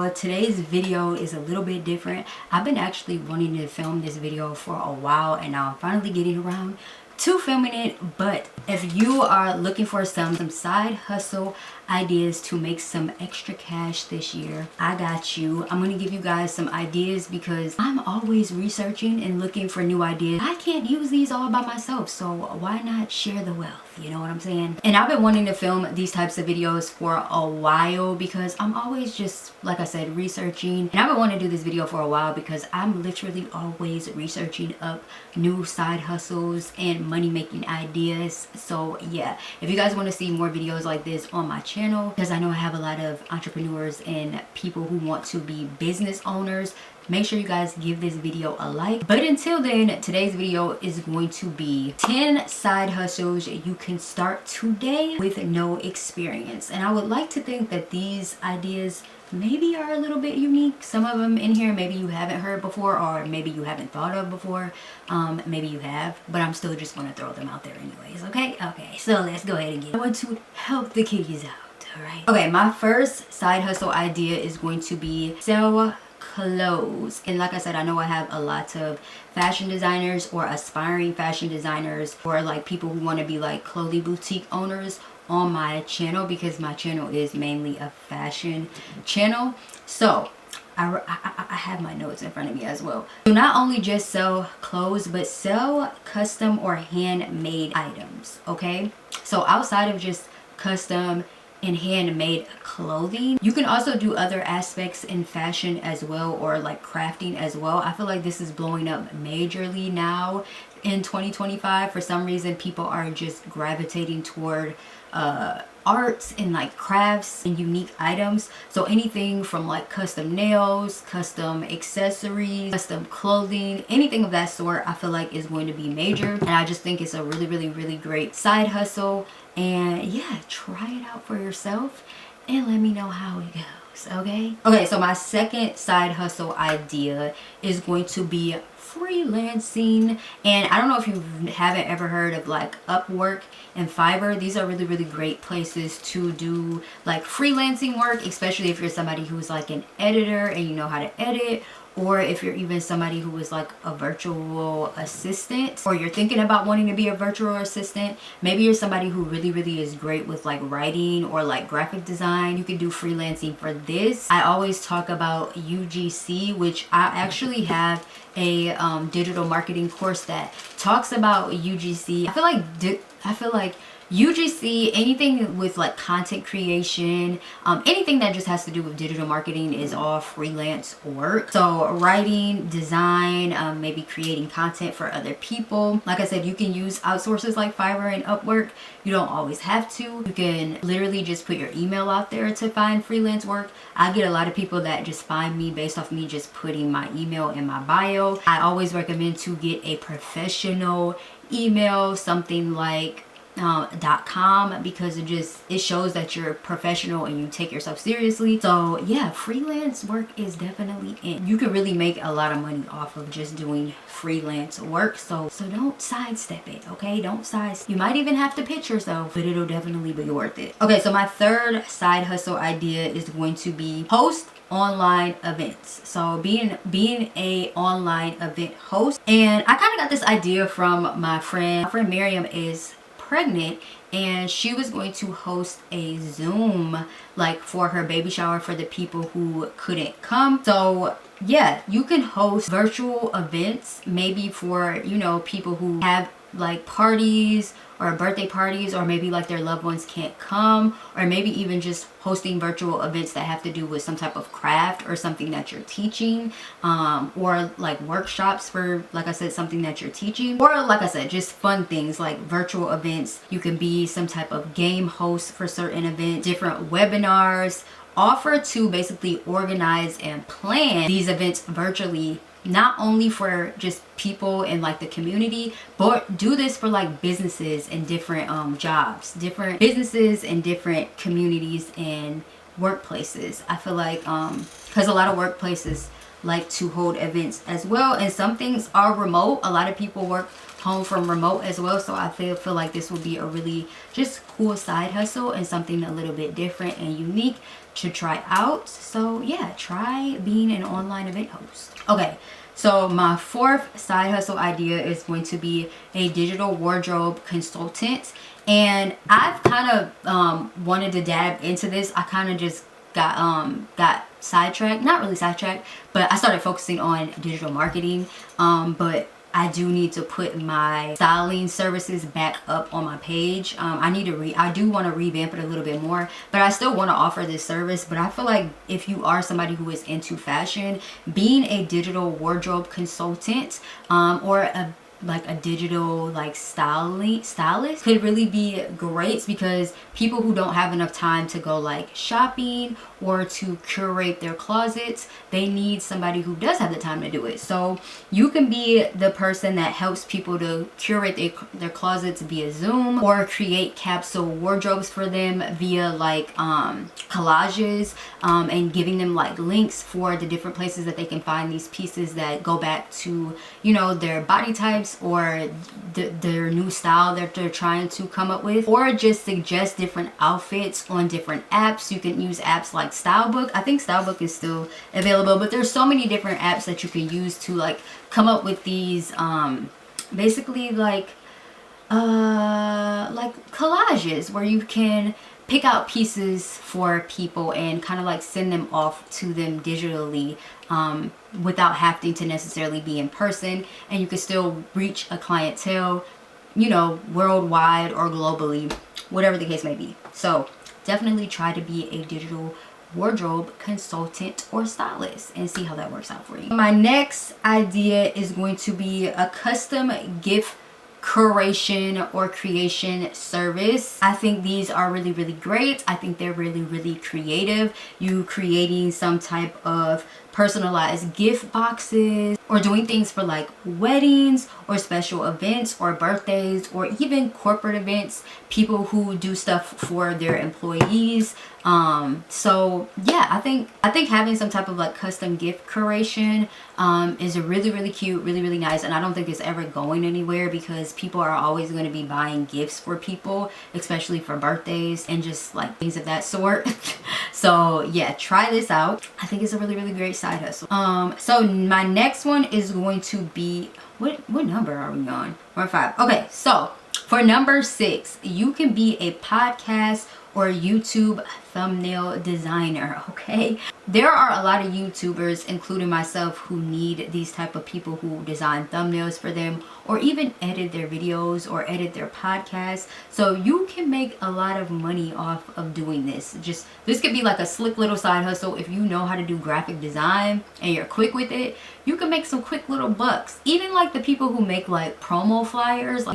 y'all, today's video is a little bit different. I've been actually wanting to film this video for a while, and now I'm finally getting around to filming it. But if you are looking for some side hustle ideas to make some extra cash this year, I got you. I'm gonna give you guys some ideas because I'm always researching and looking for new ideas. I can't use these all by myself, so why not share the wealth? You know what I'm saying? And I've been wanting to film these types of videos for a while because I'm always just, like I said, researching. And I've been wanting to do this video for a while because I'm literally always researching up new side hustles and money making ideas. So yeah, if you guys want to see more videos like this on my channel, because I know I have a lot of entrepreneurs and people who want to be business owners, make sure you guys give this video a like. But until then, today's video is going to be 10 side hustles you can start today with no experience. And I would like to think that these ideas maybe are a little bit unique. Some of them in here maybe you haven't heard before, or maybe you haven't thought of before. Maybe you have, but I'm still just going to throw them out there anyways. Okay, so let's go ahead and get it. I want to help the kiddies out. All right, okay, my first side hustle idea is going to be sell clothes. And like I said, I know I have a lot of fashion designers or aspiring fashion designers, or like people who want to be like clothing boutique owners on my channel, because my channel is mainly a fashion channel. So I have my notes in front of me as well. So not only just sell clothes, but sell custom or handmade items. Okay, so outside of just custom and handmade clothing, you can also do other aspects in fashion as well, or like crafting as well. I feel like this is blowing up majorly now in 2025. For some reason, people are just gravitating toward arts and like crafts and unique items. So anything from like custom nails, custom accessories, custom clothing, anything of that sort, I feel like is going to be major. And I just think it's a really great side hustle. And yeah, try it out for yourself and let me know how it goes. Okay, so my second side hustle idea is going to be freelancing. And I don't know if you haven't ever heard of like Upwork and Fiverr. These are really great places to do like freelancing work, especially if you're somebody who's like an editor and you know how to edit, or if you're even somebody who is like a virtual assistant, or you're thinking about wanting to be a virtual assistant. Maybe you're somebody who really is great with like writing or like graphic design. You can do freelancing for this. I always talk about UGC, which I actually have a digital marketing course that talks about UGC. I feel like UGC, anything with like content creation, anything that just has to do with digital marketing is all freelance work. So writing, design, maybe creating content for other people. Like I said, you can use outsources like Fiverr and Upwork. You don't always have to. You can literally just put your email out there to find freelance work. I get a lot of people that just find me based off me just putting my email in my bio. I always recommend to get a professional email, something like .com, because it shows that you're professional and you take yourself seriously. So yeah, freelance work is definitely in. You can really make a lot of money off of just doing freelance work. So don't sidestep it, okay? You might even have to pitch yourself, but it'll definitely be worth it. Okay, so my third side hustle idea is going to be host online events. So being a online event host. And I kind of got this idea from my friend Miriam is pregnant, and she was going to host a Zoom like for her baby shower for the people who couldn't come. So yeah, you can host virtual events, maybe for, you know, people who have like parties or birthday parties, or maybe like their loved ones can't come, or maybe even just hosting virtual events that have to do with some type of craft or something that you're teaching, or like workshops for, like I said, something that you're teaching, or like I said, just fun things like virtual events. You can be some type of game host for certain events, different webinars. Offer to basically organize and plan these events virtually, not only for just people in like the community, but do this for like businesses and different jobs, different businesses and different communities and workplaces. I feel like because a lot of workplaces like to hold events as well, and some things are remote. A lot of people work home from remote as well, so I feel like this will be a really just cool side hustle and something a little bit different and unique. to try out. So yeah, try being an online event host. Okay, so my fourth side hustle idea is going to be a digital wardrobe consultant. And I've kind of wanted to dab into this. I kind of just got sidetracked, not really sidetracked, but I started focusing on digital marketing. But I do need to put my styling services back up on my page. I do want to revamp it a little bit more, but I still want to offer this service. But I feel like if you are somebody who is into fashion, being a digital wardrobe consultant, or a digital like stylist could really be great, because people who don't have enough time to go like shopping or to curate their closets, they need somebody who does have the time to do it. So you can be the person that helps people to curate their closets via Zoom, or create capsule wardrobes for them via like collages, and giving them like links for the different places that they can find these pieces that go back to, you know, their body types or their new style that they're trying to come up with, or just suggest different outfits on different apps. You can use apps like Stylebook. I think Stylebook is still available, but there's so many different apps that you can use to like come up with these basically like collages where you can pick out pieces for people and kind of like send them off to them digitally, without having to necessarily be in person, and you can still reach a clientele, you know, worldwide or globally, whatever the case may be. So definitely try to be a digital wardrobe consultant or stylist and see how that works out for you. My next idea is going to be a custom gift curation or creation service. I think these are really, really great. I think they're really, really creative. You creating some type of personalized gift boxes, or doing things for like weddings or special events or birthdays, or even corporate events, people who do stuff for their employees. So yeah, I think having some type of like custom gift curation is really, really cute, really, really nice. And I don't think it's ever going anywhere, because people are always going to be buying gifts for people, especially for birthdays and just like things of that sort. So yeah, try this out. I think it's a really, really great side hustle. So my next one is going to be, what number are we on? We're on 5. Okay, so for number 6, you can be a podcast or YouTube thumbnail designer. Okay, there are a lot of YouTubers, including myself, who need these type of people who design thumbnails for them, or even edit their videos or edit their podcasts. So you can make a lot of money off of doing this. This could be like a slick little side hustle. If you know how to do graphic design and you're quick with it, you can make some quick little bucks. Even like the people who make like promo flyers, so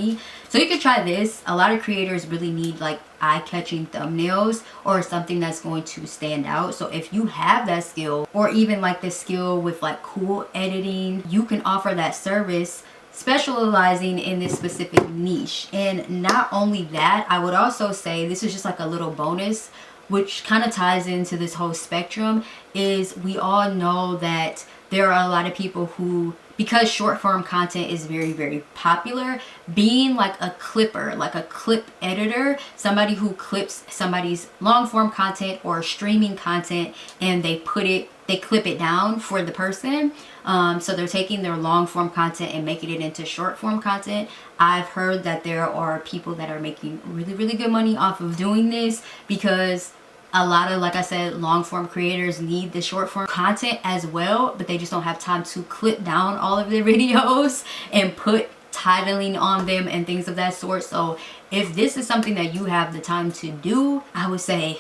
you could try this. A lot of creators really need like eye-catching thumbnails or something that's going to stand out. So if you have that skill, or even like the skill with like cool editing, you can offer that service, specializing in this specific niche. And not only that, I would also say, this is just like a little bonus, which kind of ties into this whole spectrum, is we all know that there are a lot of people who, because short form content is very, very popular, being like a clipper, like a clip editor, somebody who clips somebody's long form content or streaming content, and they clip it down for the person. So they're taking their long form content and making it into short form content. I've heard that there are people that are making really, really good money off of doing this, because a lot of, like I said, long form creators need the short form content as well, but they just don't have time to clip down all of their videos and put titling on them and things of that sort. So if this is something that you have the time to do, I would say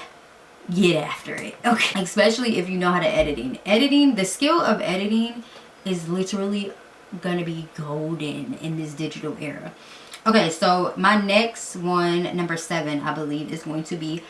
get after it. Okay, especially if you know how to editing. The skill of editing is literally gonna be golden in this digital era. Okay, so my next one, number 7, I believe, is going to be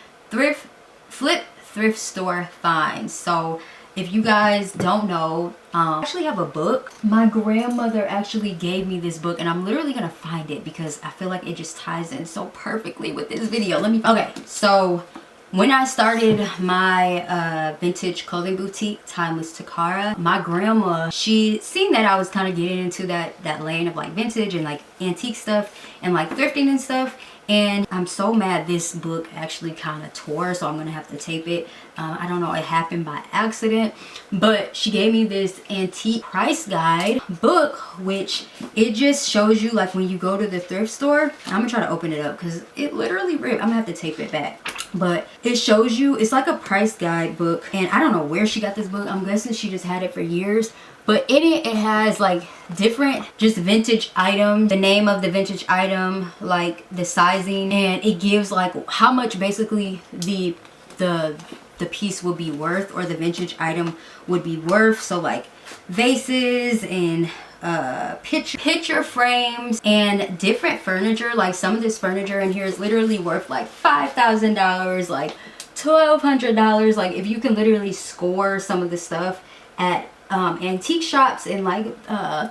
flip thrift store finds. So if you guys don't know, I actually have a book. My grandmother actually gave me this book, and I'm literally gonna find it because I feel like it just ties in so perfectly with this video. Okay, so when I started my vintage clothing boutique, Timeless Takara, my grandma, she seen that I was kind of getting into that lane of like vintage and like antique stuff and like thrifting and stuff. And I'm so mad this book actually kind of tore, so I'm gonna have to tape it. I don't know, it happened by accident, but she gave me this antique price guide book, which it just shows you like when you go to the thrift store. I'm gonna try to open it up because it literally ripped. I'm gonna have to tape it back, but it shows you, it's like a price guide book, and I don't know where she got this book. I'm guessing she just had it for years. But in it, it has like different just vintage items, the name of the vintage item, like the sizing, and it gives like how much basically the piece would be worth, or the vintage item would be worth. So like vases and picture frames and different furniture. Like some of this furniture in here is literally worth like $5,000, like $1,200. Like if you can literally score some of the stuff at antique shops and like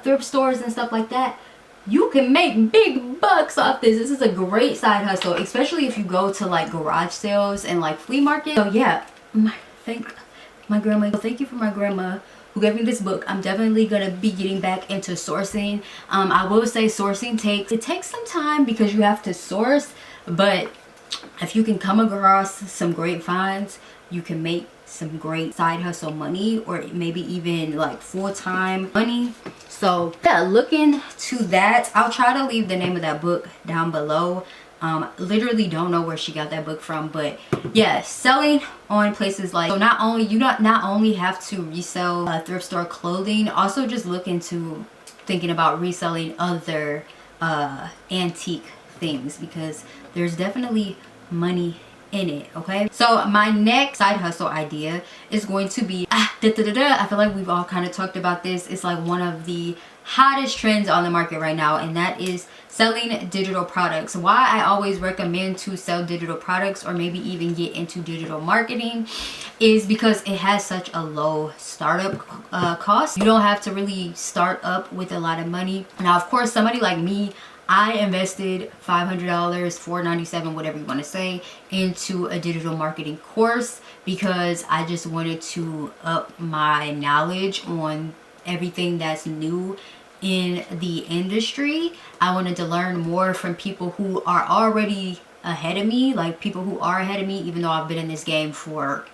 thrift stores and stuff like that, you can make big bucks off this. This is a great side hustle, especially if you go to like garage sales and like flea market. So yeah, thank my grandma. Thank you for my grandma who gave me this book. I'm definitely gonna be getting back into sourcing. I will say sourcing takes some time because you have to source, but if you can come across some great finds, you can make some great side hustle money, or maybe even like full-time money. So yeah, look into that. I'll try to leave the name of that book down below. Literally don't know where she got that book from, but yeah, selling on places like, so not only have to resell thrift store clothing, also just look into thinking about reselling other antique things, because there's definitely money in it. Okay, so my next side hustle idea is going to be I feel like we've all kind of talked about this. It's like one of the hottest trends on the market right now, and that is selling digital products. Why I always recommend to sell digital products, or maybe even get into digital marketing, is because it has such a low startup cost. You don't have to really start up with a lot of money. Now of course, somebody like me, I invested $500, $497, whatever you want to say, into a digital marketing course because I just wanted to up my knowledge on everything that's new in the industry. I wanted to learn more from people who are already ahead of me, like people who are ahead of me, even though I've been in this game for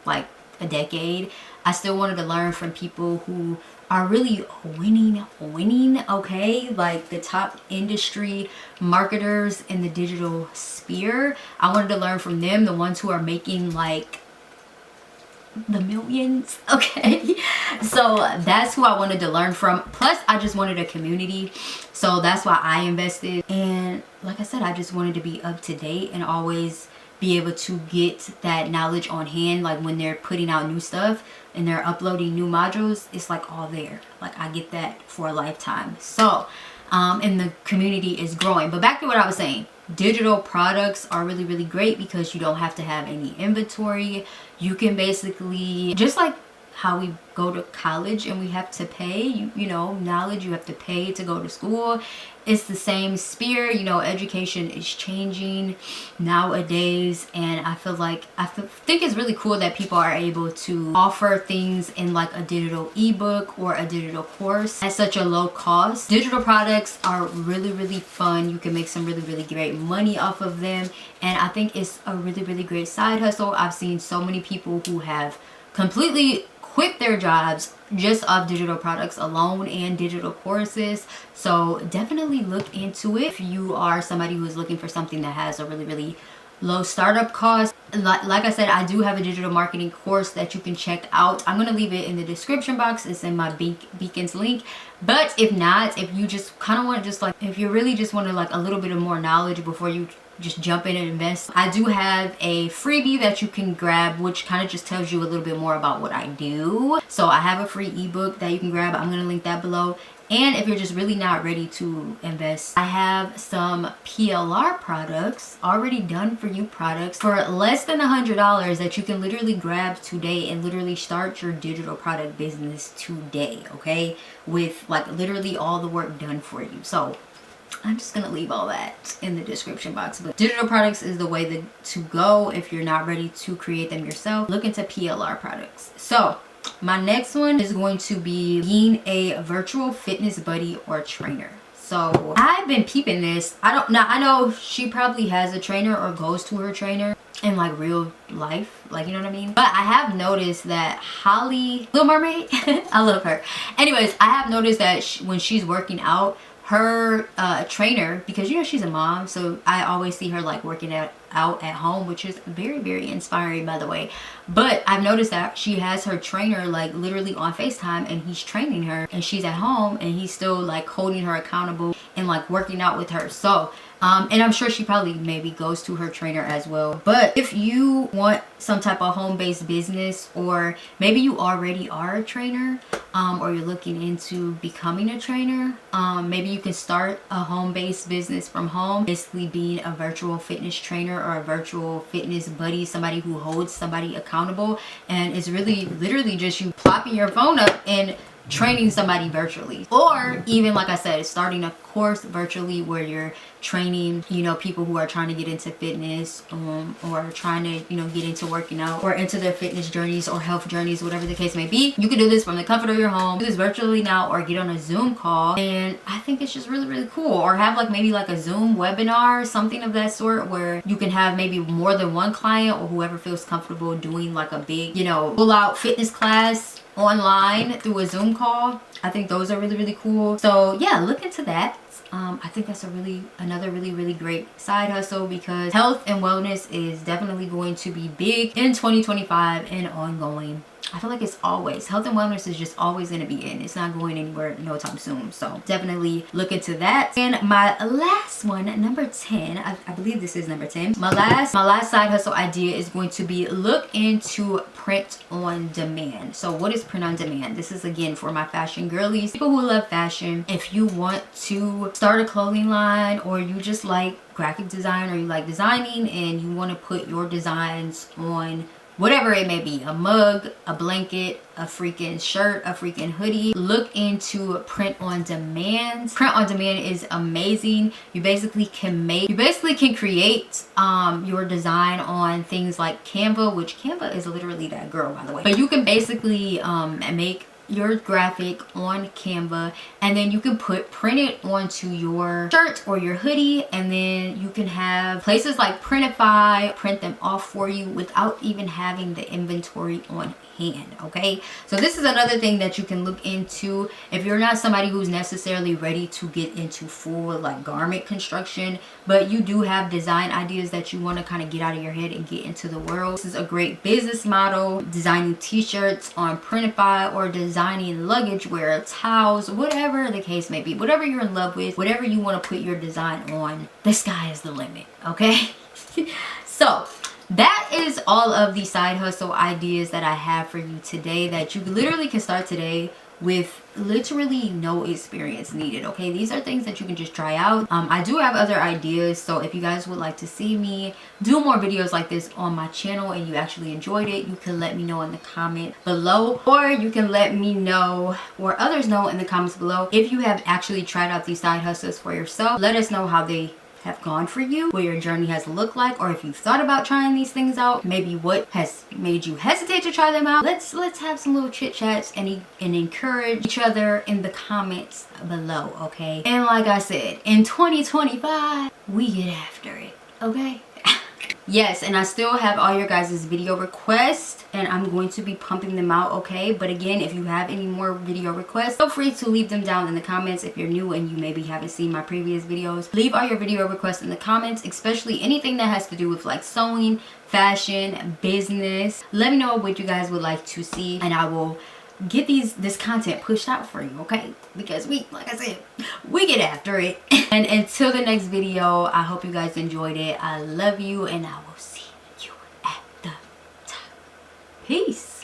like a decade. I still wanted to learn from people who are really winning, okay? Like the top industry marketers in the digital sphere. I wanted to learn from them, the ones who are making like the millions, okay? So that's who I wanted to learn from. Plus I just wanted a community, so that's why I invested. And like I said, I just wanted to be up to date and always be able to get that knowledge on hand. Like when they're putting out new stuff and they're uploading new modules, it's like all there. Like I get that for a lifetime. So and the community is growing. But back to what I was saying, digital products are really great because you don't have to have any inventory. You can basically, just like how we go to college and we have to pay, you know, knowledge, you have to pay to go to school. It's the same sphere, you know, education is changing nowadays, and I think it's really cool that people are able to offer things in like a digital ebook or a digital course at such a low cost. Digital products are really fun. You can make some really great money off of them, and I think it's a really great side hustle. I've seen so many people who have completely quit their jobs just off digital products alone and digital courses. So definitely look into it if you are somebody who is looking for something that has a really low startup cost. Like I said, I do have a digital marketing course that you can check out. I'm going to leave it in the description box. It's in my Beacons link. But if not, if you just kind of want to just like, if you really just want to like a little bit of more knowledge before you just jump in and invest, I do have a freebie that you can grab, which kind of just tells you a little bit more about what I do. So I have a free ebook that you can grab. I'm going to link that below. And if you're just really not ready to invest, I have some PLR products, already done for you products for less than $100 that you can literally grab today and literally start your digital product business today, okay? With like literally all the work done for you. So I'm just gonna leave all that in the description box. But digital products is the way to go if you're not ready to create them yourself. Look into PLR products. So my next one is going to be being a virtual fitness buddy or trainer. So I've been peeping this. I know she probably has a trainer or goes to her trainer in like real life, like, you know what I mean? But I have noticed that Holly, Little Mermaid, I love her. Anyways, I have noticed that when she's working out, her trainer, because you know she's a mom, so I always see her like working out at home, which is very, very inspiring, by the way. But I've noticed that she has her trainer like literally on FaceTime, and he's training her, and she's at home and he's still like holding her accountable and like working out with her. So and I'm sure she probably maybe goes to her trainer as well. But if you want some type of home-based business, or maybe you already are a trainer, or you're looking into becoming a trainer, maybe you can start a home-based business from home, basically being a virtual fitness trainer or a virtual fitness buddy, somebody who holds somebody accountable. And it's really literally just you plopping your phone up and training somebody virtually, or even like I said, starting a course virtually where you're training, you know, people who are trying to get into fitness, or trying to, you know, get into working out or into their fitness journeys or health journeys, whatever the case may be. You can do this from the comfort of your home, do this virtually now, or get on a Zoom call. And I think it's just really, really cool. Or have like maybe like a Zoom webinar, something of that sort, where you can have maybe more than one client, or whoever feels comfortable doing like a big, you know, full out fitness class online through a Zoom call. I think those are really, really cool. So yeah, look into that. I think that's another really great side hustle, because health and wellness is definitely going to be big in 2025 and ongoing. I feel like it's always, health and wellness is just always going to be in. It's not going anywhere no time soon. So definitely look into that. And my last one, number 10, I believe this is number 10. My last side hustle idea is going to be look into print on demand. So what is print on demand? This is again for my fashion girlies, people who love fashion. If you want to start a clothing line, or you just like graphic design, or you like designing and you want to put your designs on whatever it may be, a mug, a blanket, a freaking shirt, a freaking hoodie, look into print on demand. Print on demand is amazing. You basically can create your design on things like Canva, which Canva is literally that girl, by the way. But you can basically make your graphic on Canva, and then you can print it onto your shirt or your hoodie, and then you can have places like Printify print them off for you without even having the inventory on hand. Okay, so this is another thing that you can look into if you're not somebody who's necessarily ready to get into full like garment construction, but you do have design ideas that you want to kind of get out of your head and get into the world. This is a great business model. Designing t-shirts on Printify, or designing luggage wear, towels, whatever the case may be, whatever you're in love with, whatever you want to put your design on, the sky is the limit. Okay. So that is all of the side hustle ideas that I have for you today, that you literally can start today with literally no experience needed. Okay, these are things that you can just try out. I do have other ideas, so if you guys would like to see me do more videos like this on my channel and you actually enjoyed it, you can let me know in the comment below, or you can let me know, or others know in the comments below, if you have actually tried out these side hustles for yourself. Let us know how they have gone for you, what your journey has looked like, or if you've thought about trying these things out, maybe what has made you hesitate to try them out. Let's have some little chit chats and encourage each other in the comments below. Okay, and like I said, in 2025 we get after it. Okay. Yes, and I still have all your guys' video requests, and I'm going to be pumping them out. Okay, but again, if you have any more video requests, feel free to leave them down in the comments. If you're new and you maybe haven't seen my previous videos, leave all your video requests in the comments, especially anything that has to do with like sewing, fashion, business. Let me know what you guys would like to see, and I will get this content pushed out for you. Okay, because like I said, we get after it. And until the next video, I hope you guys enjoyed it. I love you, and I will see you at the top. Peace.